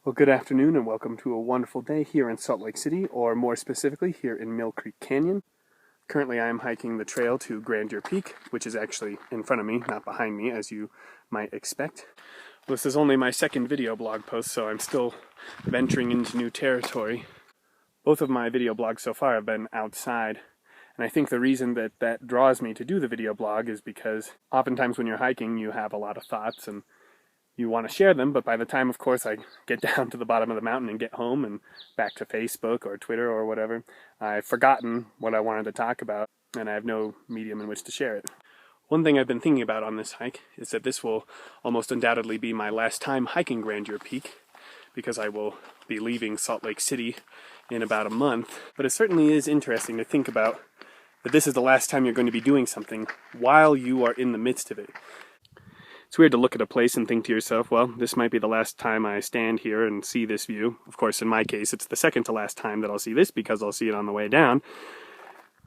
Well, good afternoon and welcome to a wonderful day here in Salt Lake City, or more specifically here in Mill Creek Canyon. Currently I am hiking the trail to Grandeur Peak, which is actually in front of me, not behind me, as you might expect. This is only my second video blog post, so I'm still venturing into new territory. Both of my video blogs so far have been outside, and I think the reason that draws me to do the video blog is because oftentimes when you're hiking you have a lot of thoughts and you want to share them, but by the time, of course, I get down to the bottom of the mountain and get home and back to Facebook or Twitter or whatever, I've forgotten what I wanted to talk about, and I have no medium in which to share it. One thing I've been thinking about on this hike is that this will almost undoubtedly be my last time hiking Grandeur Peak, because I will be leaving Salt Lake City in about a month. But it certainly is interesting to think about that this is the last time you're going to be doing something while you are in the midst of it. It's weird to look at a place and think to yourself, well, this might be the last time I stand here and see this view. Of course, in my case, it's the second to last time that I'll see this because I'll see it on the way down.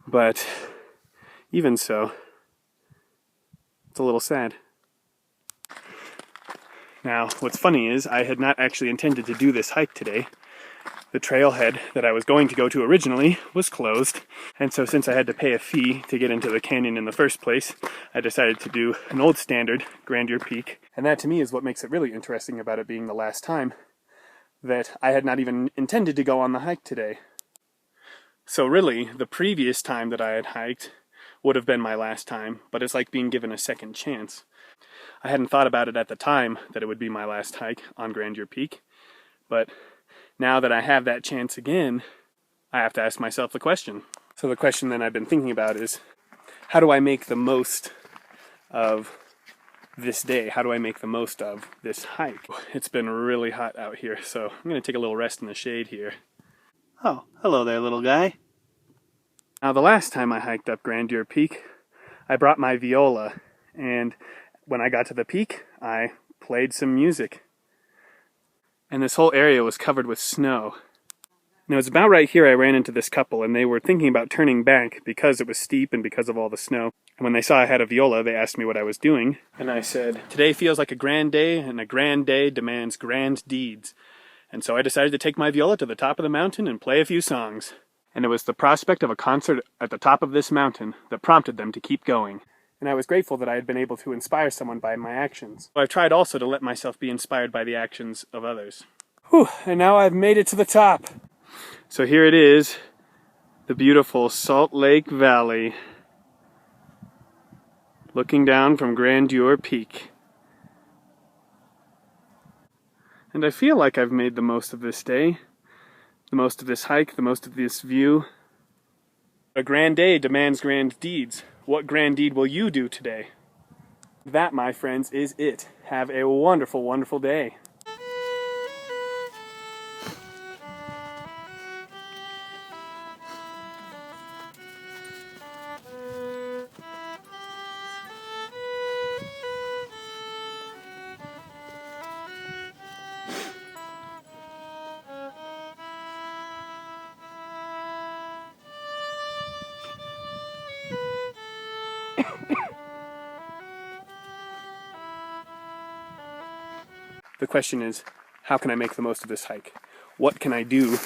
But even so, it's a little sad. Now, what's funny is I had not actually intended to do this hike today. The trailhead that I was going to go to originally was closed, and so since I had to pay a fee to get into the canyon in the first place, I decided to do an old standard, Grandeur Peak. And that to me is what makes it really interesting about it being the last time, that I had not even intended to go on the hike today. So really, the previous time that I had hiked would have been my last time, but it's like being given a second chance. I hadn't thought about it at the time that it would be my last hike on Grandeur Peak, but now that I have that chance again, I have to ask myself the question. So the question that I've been thinking about is, how do I make the most of this day? How do I make the most of this hike? It's been really hot out here, so I'm going to take a little rest in the shade here. Oh, hello there, little guy. Now, the last time I hiked up Grandeur Peak, I brought my viola, and when I got to the peak, I played some music. And this whole area was covered with snow. Now, it's about right here I ran into this couple, and they were thinking about turning back because it was steep and because of all the snow. And when they saw I had a viola, they asked me what I was doing. And I said, today feels like a grand day, and a grand day demands grand deeds. And so I decided to take my viola to the top of the mountain and play a few songs. And it was the prospect of a concert at the top of this mountain that prompted them to keep going. And I was grateful that I had been able to inspire someone by my actions. I've tried also to let myself be inspired by the actions of others. Whew, and now I've made it to the top. So here it is, the beautiful Salt Lake Valley, looking down from Grandeur Peak. And I feel like I've made the most of this day, the most of this hike, the most of this view. A grand day demands grand deeds. What grand deed will you do today? That, my friends, is it. Have a wonderful, wonderful day. The question is, how can I make the most of this hike? What can I do?